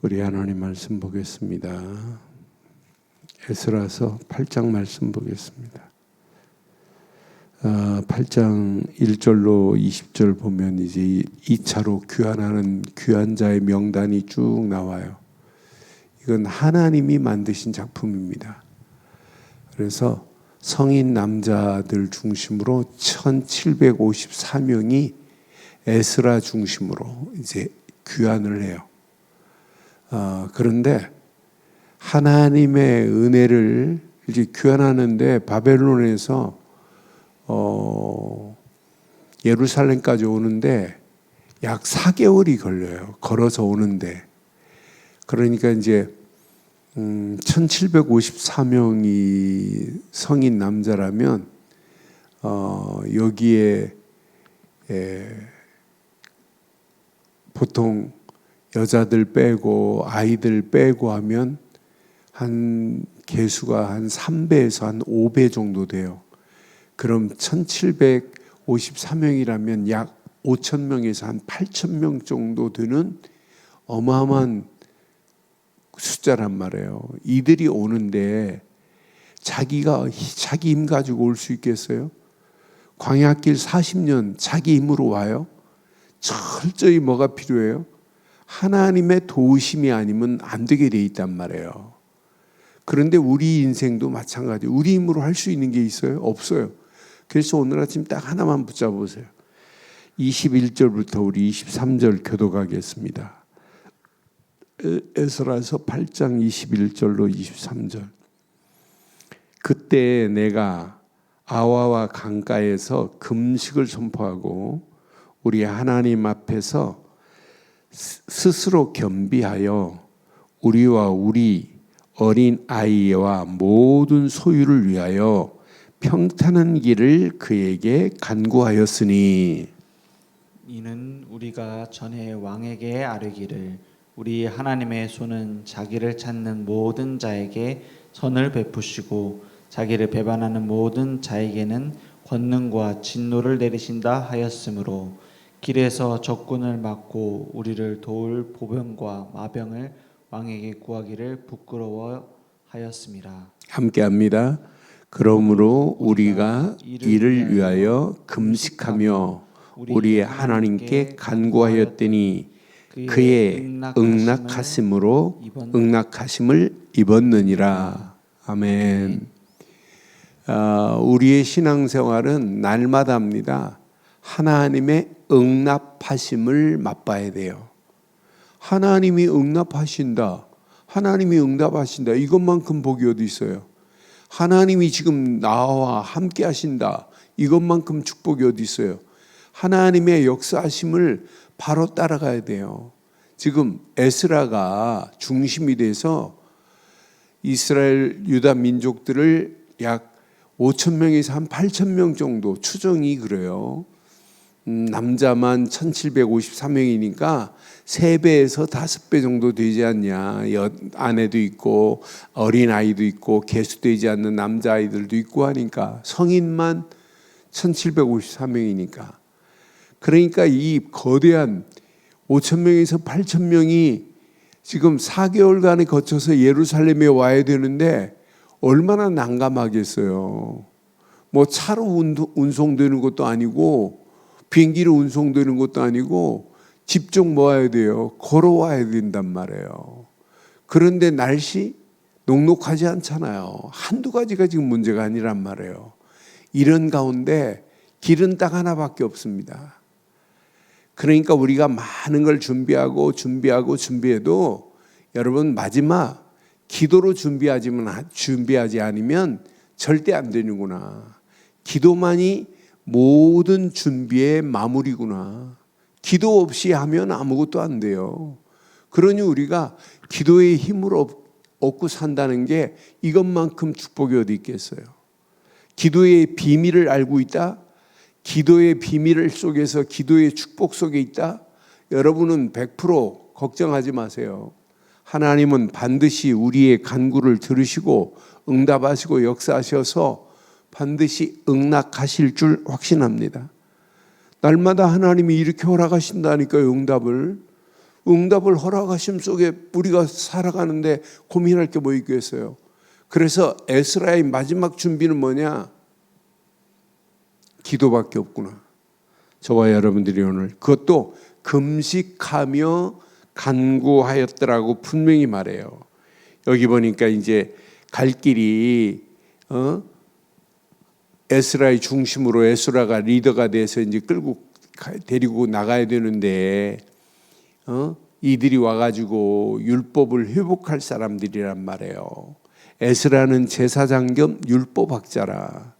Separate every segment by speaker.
Speaker 1: 우리 하나님 말씀 보겠습니다. 에스라서 8장 말씀 보겠습니다. 8장 1절로 20절 보면 이제 2차로 귀환하는 귀환자의 명단이 쭉 나와요. 이건 하나님이 만드신 작품입니다. 그래서 성인 남자들 중심으로 1754명이 에스라 중심으로 이제 귀환을 해요. 그런데 하나님의 은혜를 이제 귀환하는데 바벨론에서 예루살렘까지 오는데 약 4개월이 걸려요. 걸어서 오는데. 그러니까 이제 1754명이 성인 남자라면 여기에 보통 여자들 빼고 아이들 빼고 하면 한 개수가 한 3배에서 한 5배 정도 돼요. 그럼 1754명이라면 약 5,000명에서 한 8,000명 정도 되는 어마어마한 숫자란 말이에요. 이들이 오는데 자기 힘 가지고 올 수 있겠어요? 광야길 40년 자기 힘으로 와요? 철저히 뭐가 필요해요? 하나님의 도우심이 아니면 안 되게 돼 있단 말이에요. 그런데 우리 인생도 마찬가지. 우리 힘으로 할 수 있는 게 있어요? 없어요. 그래서 오늘 아침 딱 하나만 붙잡으세요. 21절부터 우리 23절 교독하겠습니다. 에스라서 8장 21절로 23절. 그때 내가 아와와 강가에서 금식을 선포하고 우리 하나님 앞에서 스스로 겸비하여 우리와 우리 어린 아이와 모든 소유를 위하여 평탄한 길을 그에게 간구하였으니
Speaker 2: 이는 우리가 전에 왕에게 아뢰기를 우리 하나님의 손은 자기를 찾는 모든 자에게 선을 베푸시고 자기를 배반하는 모든 자에게는 권능과 진노를 내리신다 하였으므로 길에서 적군을 막고 우리를 도울 보병과 마병을 왕에게 구하기를 부끄러워하였습니다.
Speaker 1: 함께합니다. 그러므로 우리가 이를 위하여 금식하며 우리의 하나님께 간구하였더니 그의 응낙하심을 입었느니라. 아멘. 우리의 신앙생활은 날마다입니다. 하나님의 응답하심을 맛봐야 돼요. 하나님이 응답하신다. 하나님이 응답하신다. 이것만큼 복이 어디 있어요? 하나님이 지금 나와 함께 하신다. 이것만큼 축복이 어디 있어요? 하나님의 역사하심을 바로 따라가야 돼요. 지금 에스라가 중심이 돼서 이스라엘 유다 민족들을 약 5,000명에서 한 8,000명 정도 추정이 그래요. 남자만 1754명이니까 3배에서 5배 정도 되지 않냐. 아내도 있고 어린아이도 있고 개수되지 않는 남자아이들도 있고 하니까 성인만 1754명이니까. 그러니까 이 거대한 5,000명에서 8,000명이 지금 4개월간에 거쳐서 예루살렘에 와야 되는데 얼마나 난감하겠어요. 뭐 차로 운송되는 것도 아니고 비행기로 운송되는 것도 아니고 직접 모아야 돼요. 걸어와야 된단 말이에요. 그런데 날씨 녹록하지 않잖아요. 한두 가지가 지금 문제가 아니란 말이에요. 이런 가운데 길은 딱 하나밖에 없습니다. 그러니까 우리가 많은 걸 준비해도 여러분 마지막 기도로 준비하지 않으면 절대 안 되는구나. 기도만이 모든 준비의 마무리구나. 기도 없이 하면 아무것도 안 돼요. 그러니 우리가 기도의 힘을 얻고 산다는 게 이것만큼 축복이 어디 있겠어요? 기도의 비밀을 알고 있다? 기도의 비밀 속에서 기도의 축복 속에 있다? 여러분은 100% 걱정하지 마세요. 하나님은 반드시 우리의 간구를 들으시고 응답하시고 역사하셔서 반드시 응낙하실 줄 확신합니다. 날마다 하나님이 이렇게 허락하신다니까요. 응답을. 응답을 허락하심 속에 우리가 살아가는데 고민할 게 뭐 있겠어요? 그래서 에스라의 마지막 준비는 뭐냐? 기도밖에 없구나. 저와 여러분들이 오늘 그것도 금식하며 간구하였더라고 분명히 말해요. 여기 보니까 이제 갈 길이 에스라의 중심으로 에스라가 리더가 돼서 이제 데리고 나가야 되는데 이들이 와가지고 율법을 회복할 사람들이란 말이에요. 에스라는 제사장 겸 율법학자라.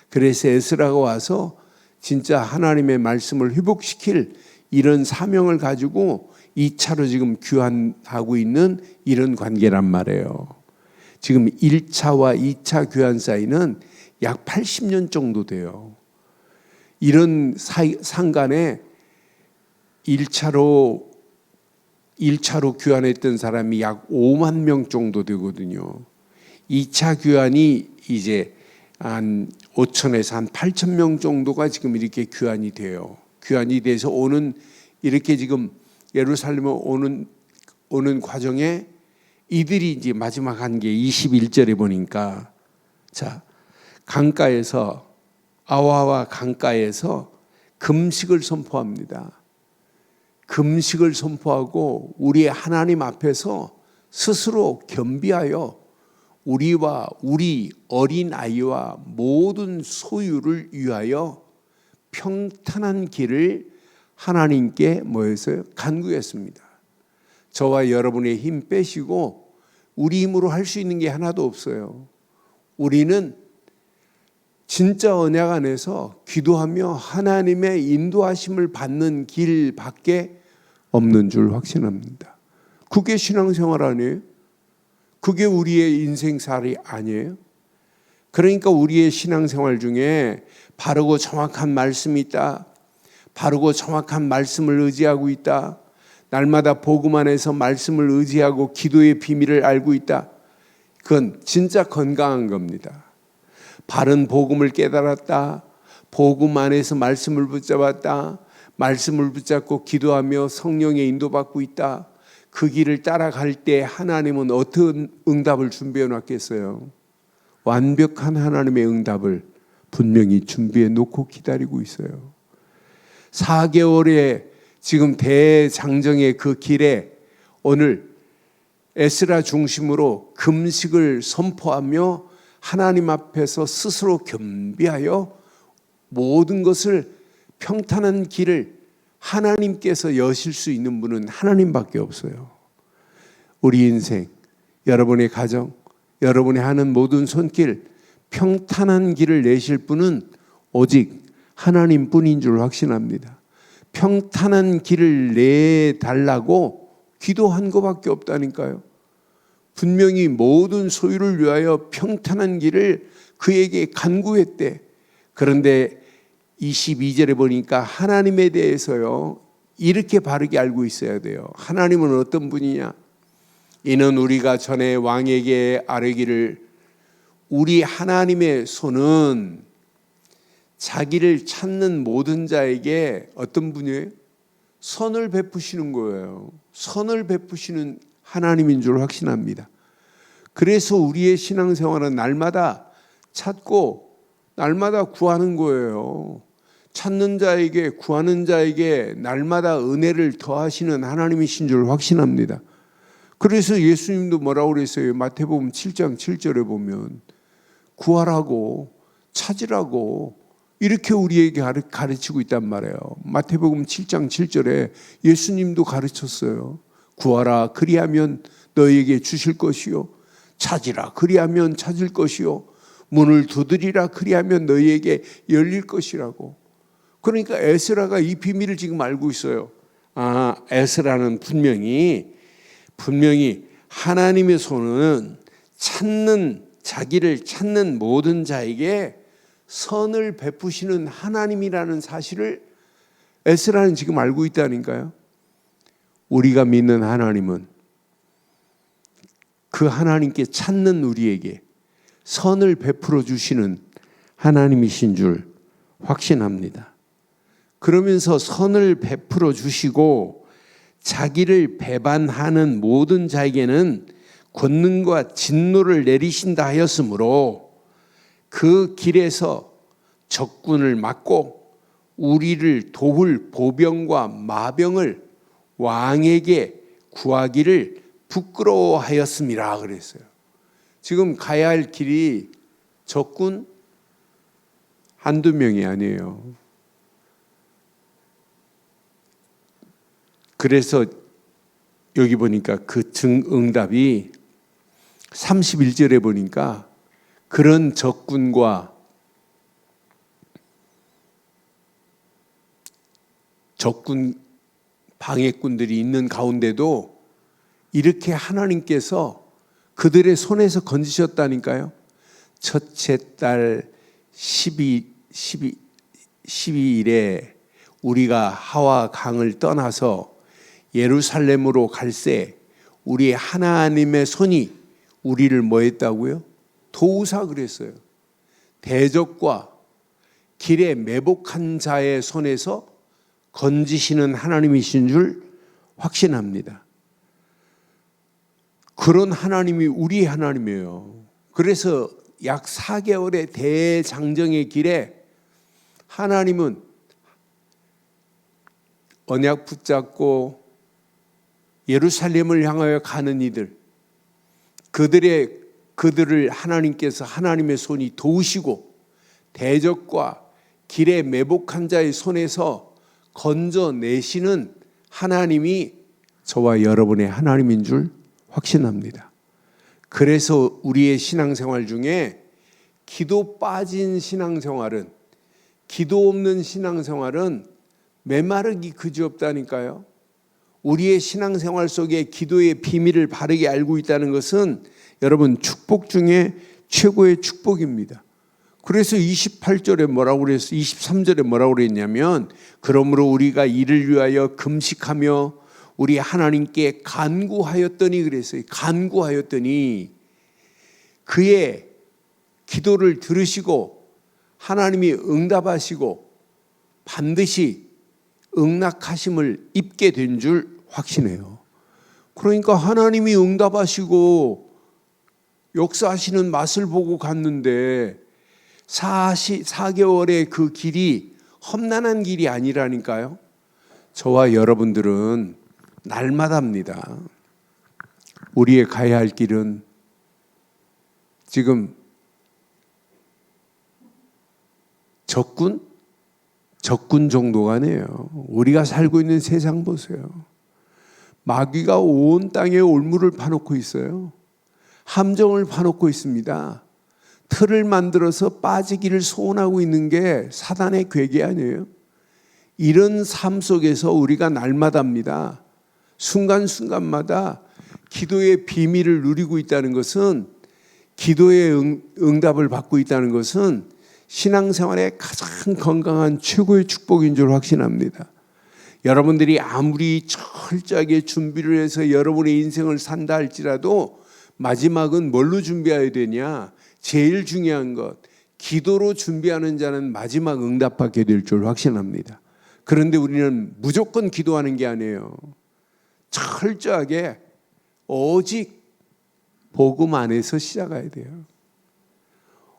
Speaker 1: 그래서 에스라가 와서 진짜 하나님의 말씀을 회복시킬 이런 사명을 가지고 2차로 지금 귀환하고 있는 이런 관계란 말이에요. 지금 1차와 2차 귀환 사이는 약 80년 정도 돼요. 이런 상간에 1차로 귀환했던 사람이 약 5만 명 정도 되거든요. 2차 귀환이 이제 한 5천에서 한 8천 명 정도가 지금 이렇게 귀환이 돼요. 귀환이 돼서 이렇게 지금 예루살렘에 오는 과정에 이들이 이제 마지막 한 게 21절에 보니까 자, 강가에서 아와와 강가에서 금식을 선포합니다. 금식을 선포하고 우리의 하나님 앞에서 스스로 겸비하여 우리와 우리 어린 아이와 모든 소유를 위하여 평탄한 길을 하나님께 뭐였어요? 간구했습니다. 저와 여러분의 힘 빼시고 우리 힘으로 할 수 있는 게 하나도 없어요. 우리는 진짜 언약 안에서 기도하며 하나님의 인도하심을 받는 길밖에 없는 줄 확신합니다. 그게 신앙생활 아니에요? 그게 우리의 인생살이 아니에요? 그러니까 우리의 신앙생활 중에 바르고 정확한 말씀이 있다. 바르고 정확한 말씀을 의지하고 있다. 날마다 복음 안에서 말씀을 의지하고 기도의 비밀을 알고 있다. 그건 진짜 건강한 겁니다. 바른 복음을 깨달았다. 복음 안에서 말씀을 붙잡았다. 말씀을 붙잡고 기도하며 성령의 인도받고 있다. 그 길을 따라갈 때 하나님은 어떤 응답을 준비해 놨겠어요? 완벽한 하나님의 응답을 분명히 준비해 놓고 기다리고 있어요. 4개월의 지금 대장정의 그 길에 오늘 에스라 중심으로 금식을 선포하며 하나님 앞에서 스스로 겸비하여 모든 것을 평탄한 길을 하나님께서 여실 수 있는 분은 하나님밖에 없어요. 우리 인생, 여러분의 가정, 여러분이 하는 모든 손길, 평탄한 길을 내실 분은 오직 하나님뿐인 줄 확신합니다. 평탄한 길을 내달라고 기도한 것밖에 없다니까요. 분명히 모든 소유를 위하여 평탄한 길을 그에게 간구했대. 그런데 22절에 보니까 하나님에 대해서요, 이렇게 바르게 알고 있어야 돼요. 하나님은 어떤 분이냐? 이는 우리가 전에 왕에게 아뢰기를, 우리 하나님의 손은 자기를 찾는 모든 자에게 어떤 분이에요? 선을 베푸시는 거예요. 선을 베푸시는 하나님인 줄 확신합니다. 그래서 우리의 신앙생활은 날마다 찾고 날마다 구하는 거예요. 찾는 자에게, 구하는 자에게 날마다 은혜를 더하시는 하나님이신 줄 확신합니다. 그래서 예수님도 뭐라고 그랬어요? 마태복음 7장 7절에 보면 구하라고, 찾으라고 이렇게 우리에게 가르치고 있단 말이에요. 마태복음 7장 7절에 예수님도 가르쳤어요. 구하라 그리하면 너희에게 주실 것이요, 찾으라 그리하면 찾을 것이요, 문을 두드리라 그리하면 너희에게 열릴 것이라고. 그러니까 에스라가 이 비밀을 지금 알고 있어요. 에스라는 분명히 하나님의 손은 자기를 찾는 모든 자에게 선을 베푸시는 하나님이라는 사실을 에스라는 지금 알고 있다니까요. 우리가 믿는 하나님은 그 하나님께 찾는 우리에게 선을 베풀어 주시는 하나님이신 줄 확신합니다. 그러면서 선을 베풀어 주시고 자기를 배반하는 모든 자에게는 권능과 진노를 내리신다 하였으므로 그 길에서 적군을 막고 우리를 도울 보병과 마병을 왕에게 구하기를 부끄러워하였음이라 그랬어요. 지금 가야 할 길이 적군 한두 명이 아니에요. 그래서 여기 보니까 그 응답이 31절에 보니까 그런 적군과 적군 방해꾼들이 있는 가운데도 이렇게 하나님께서 그들의 손에서 건지셨다니까요. 첫째 달 12일에 우리가 하와 강을 떠나서 예루살렘으로 갈새 우리 하나님의 손이 우리를 뭐 했다고요? 도우사 그랬어요. 대적과 길에 매복한 자의 손에서 건지시는 하나님이신 줄 확신합니다. 그런 하나님이 우리 하나님이에요. 그래서 약 4개월의 대장정의 길에 하나님은 언약 붙잡고 예루살렘을 향하여 가는 이들, 그들을 하나님께서 하나님의 손이 도우시고 대적과 길에 매복한 자의 손에서 건져내시는 하나님이 저와 여러분의 하나님인 줄 확신합니다. 그래서 우리의 신앙생활 중에 기도 빠진 신앙생활은, 기도 없는 신앙생활은 메마르기 그지없다니까요. 우리의 신앙생활 속에 기도의 비밀을 바르게 알고 있다는 것은 여러분 축복 중에 최고의 축복입니다. 그래서 28절에 뭐라고 그랬어요? 23절에 뭐라고 그랬냐면 그러므로 우리가 이를 위하여 금식하며 우리 하나님께 간구하였더니 그랬어요. 간구하였더니 그의 기도를 들으시고 하나님이 응답하시고 반드시 응낙하심을 입게 된 줄 확신해요. 그러니까 하나님이 응답하시고 역사하시는 맛을 보고 갔는데 4개월의 그 길이 험난한 길이 아니라니까요. 저와 여러분들은 날마다입니다. 우리의 가야 할 길은 지금 적군 정도가 아니에요. 우리가 살고 있는 세상 보세요. 마귀가 온 땅에 올무를 파놓고 있어요. 함정을 파놓고 있습니다. 틀을 만들어서 빠지기를 소원하고 있는 게 사단의 괴계 아니에요. 이런 삶 속에서 우리가 날마다입니다. 순간순간마다 기도의 비밀을 누리고 있다는 것은, 기도의 응답을 받고 있다는 것은 신앙생활의 가장 건강한 최고의 축복인 줄 확신합니다. 여러분들이 아무리 철저하게 준비를 해서 여러분의 인생을 산다 할지라도 마지막은 뭘로 준비해야 되냐? 제일 중요한 것, 기도로 준비하는 자는 마지막 응답받게 될 줄 확신합니다. 그런데 우리는 무조건 기도하는 게 아니에요. 철저하게 오직 복음 안에서 시작해야 돼요.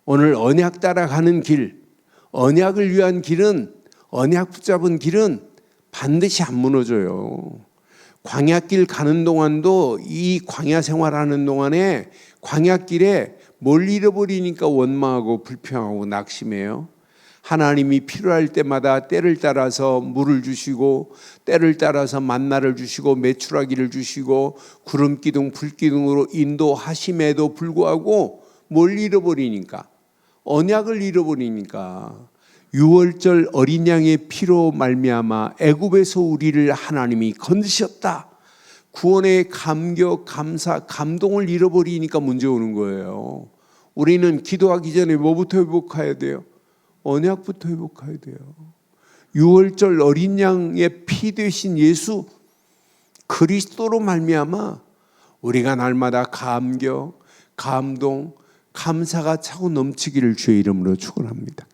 Speaker 1: 오늘 언약 따라가는 길, 언약을 위한 길은, 언약 붙잡은 길은 반드시 안 무너져요. 광야길 가는 동안도, 이 광야 생활하는 동안에 광야길에 뭘 잃어버리니까 원망하고 불평하고 낙심해요. 하나님이 필요할 때마다 때를 따라서 물을 주시고, 때를 따라서 만나를 주시고, 메추라기를 주시고, 구름기둥 불기둥으로 인도하심에도 불구하고 뭘 잃어버리니까, 언약을 잃어버리니까, 6월절 어린 양의 피로 말미암아 애굽에서 우리를 하나님이 건지셨다, 구원의 감격, 감사, 감동을 잃어버리니까 문제 오는 거예요. 우리는 기도하기 전에 뭐부터 회복해야 돼요? 언약부터 회복해야 돼요. 6월절 어린 양의 피 되신 예수 그리스도로 말미암아 우리가 날마다 감격, 감동, 감사가 차고 넘치기를 주의 이름으로 축원합니다.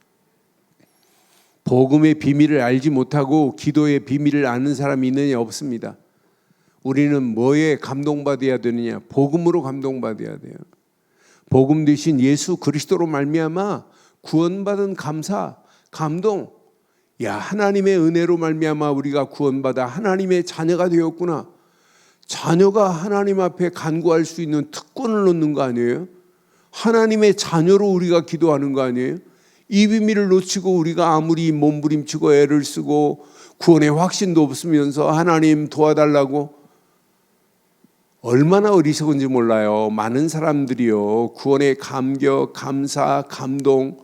Speaker 1: 복음의 비밀을 알지 못하고 기도의 비밀을 아는 사람이 있느냐? 없습니다. 우리는 뭐에 감동받아야 되느냐? 복음으로 감동받아야 돼요. 복음 되신 예수 그리스도로 말미암아 구원받은 감사, 감동. 야, 하나님의 은혜로 말미암아 우리가 구원받아 하나님의 자녀가 되었구나. 자녀가 하나님 앞에 간구할 수 있는 특권을 얻는 거 아니에요? 하나님의 자녀로 우리가 기도하는 거 아니에요? 이 비밀을 놓치고 우리가 아무리 몸부림치고 애를 쓰고 구원의 확신도 없으면서 하나님 도와달라고, 얼마나 어리석은지 몰라요. 많은 사람들이요, 구원의 감격, 감사, 감동,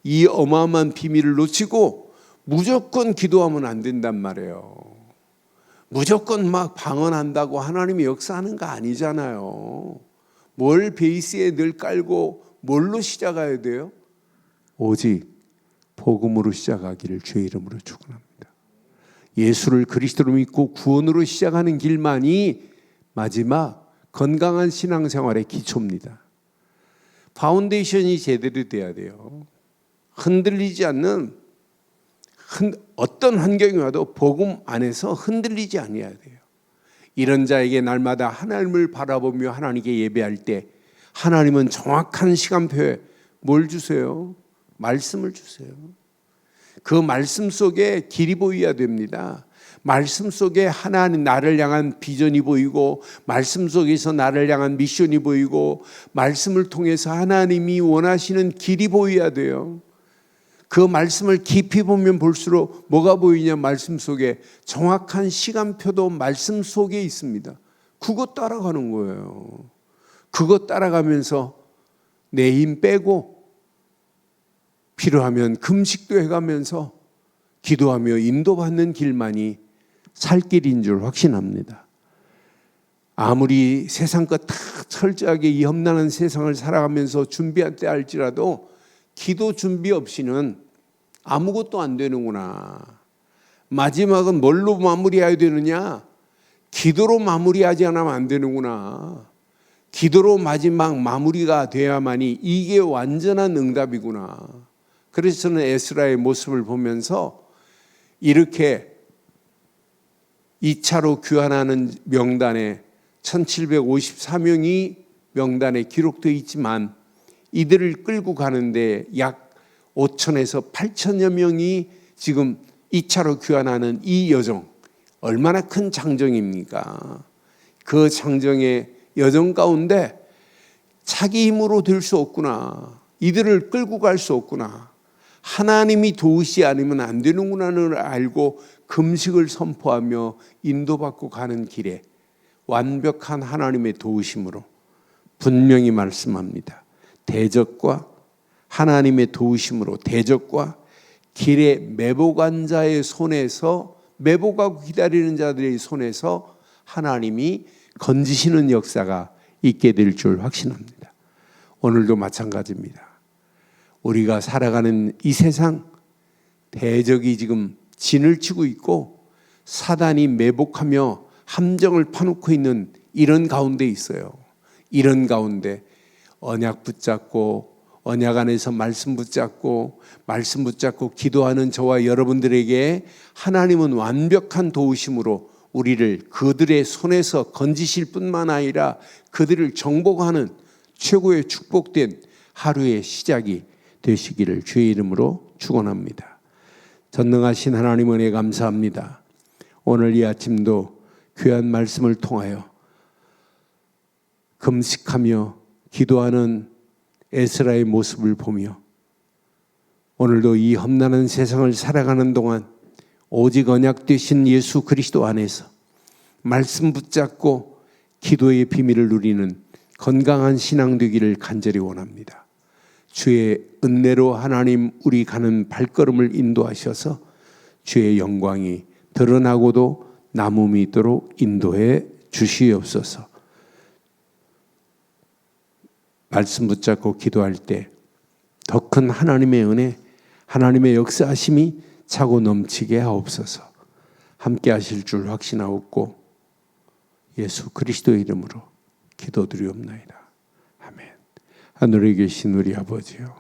Speaker 1: 이 어마어마한 비밀을 놓치고 무조건 기도하면 안 된단 말이에요. 무조건 막 방언한다고 하나님이 역사하는 거 아니잖아요. 뭘 베이스에 늘 깔고 뭘로 시작해야 돼요? 오직 복음으로 시작하기를 주의 이름으로 축원합니다. 예수를 그리스도로 믿고 구원으로 시작하는 길만이 마지막 건강한 신앙생활의 기초입니다. 파운데이션이 제대로 돼야 돼요. 흔들리지 않는, 어떤 환경이 와도 복음 안에서 흔들리지 아니어야 돼요. 이런 자에게 날마다 하나님을 바라보며 하나님께 예배할 때 하나님은 정확한 시간표에 뭘 주세요? 말씀을 주세요. 그 말씀 속에 길이 보여야 됩니다. 말씀 속에 하나님 나를 향한 비전이 보이고, 말씀 속에서 나를 향한 미션이 보이고, 말씀을 통해서 하나님이 원하시는 길이 보여야 돼요. 그 말씀을 깊이 보면 볼수록 뭐가 보이냐? 말씀 속에 정확한 시간표도 말씀 속에 있습니다. 그거 따라가는 거예요. 그거 따라가면서 내 힘 빼고 필요하면 금식도 해가면서 기도하며 인도받는 길만이 살 길인 줄 확신합니다. 아무리 세상 것 다 철저하게 이 험난한 세상을 살아가면서 준비한다 할지라도 기도 준비 없이는 아무것도 안 되는구나. 마지막은 뭘로 마무리해야 되느냐? 기도로 마무리하지 않으면 안 되는구나. 기도로 마지막 마무리가 돼야만이 이게 완전한 응답이구나. 그래서 저는 에스라의 모습을 보면서 이렇게 2차로 귀환하는 명단에 1754명이 명단에 기록되어 있지만 이들을 끌고 가는데 약 5천에서 8천여 명이 지금 2차로 귀환하는 이 여정, 얼마나 큰 장정입니까? 그 장정의 여정 가운데 자기 힘으로 될 수 없구나. 이들을 끌고 갈 수 없구나. 하나님이 도우시 않으면 안 되는구나를 알고 금식을 선포하며 인도받고 가는 길에 완벽한 하나님의 도우심으로 분명히 말씀합니다. 대적과 하나님의 도우심으로, 대적과 길에 매복한 자의 손에서, 매복하고 기다리는 자들의 손에서 하나님이 건지시는 역사가 있게 될 줄 확신합니다. 오늘도 마찬가지입니다. 우리가 살아가는 이 세상, 대적이 지금 진을 치고 있고 사단이 매복하며 함정을 파놓고 있는 이런 가운데 있어요. 이런 가운데 언약 붙잡고, 언약 안에서 말씀 붙잡고, 말씀 붙잡고 기도하는 저와 여러분들에게 하나님은 완벽한 도우심으로 우리를 그들의 손에서 건지실 뿐만 아니라 그들을 정복하는 최고의 축복된 하루의 시작이 되시기를 주의 이름으로 축원합니다. 전능하신 하나님 은혜 감사합니다. 오늘 이 아침도 귀한 말씀을 통하여 금식하며 기도하는 에스라의 모습을 보며 오늘도 이 험난한 세상을 살아가는 동안 오직 언약 되신 예수 그리스도 안에서 말씀 붙잡고 기도의 비밀을 누리는 건강한 신앙 되기를 간절히 원합니다. 주의 은혜로 하나님 우리 가는 발걸음을 인도하셔서 주의 영광이 드러나고도 남음이 있도록 인도해 주시옵소서. 말씀 붙잡고 기도할 때 더 큰 하나님의 은혜, 하나님의 역사하심이 차고 넘치게 하옵소서. 함께 하실 줄 확신하옵고 예수 그리스도의 이름으로 기도드리옵나이다. 아멘. 하늘에 계신 우리 아버지요,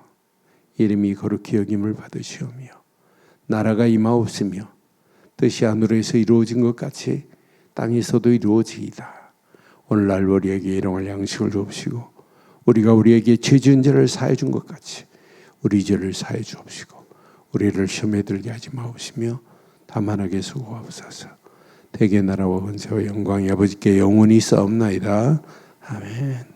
Speaker 1: 이름이 거룩히 여김을 받으시오며 나라가 임하옵으며 뜻이 하늘에서 이루어진 것 같이 땅에서도 이루어지이다. 오늘날 우리에게 일용할 양식을 주옵시고 우리가 우리에게 죄 지은 죄를 사해 준 것 같이 우리 죄를 사해 주옵시고 우리를 시험에 들게 하지 마옵시며 다만하게 수고하옵소서. 대개 나라와 권세와 영광이 아버지께 영원히 있사옵나이다. 아멘.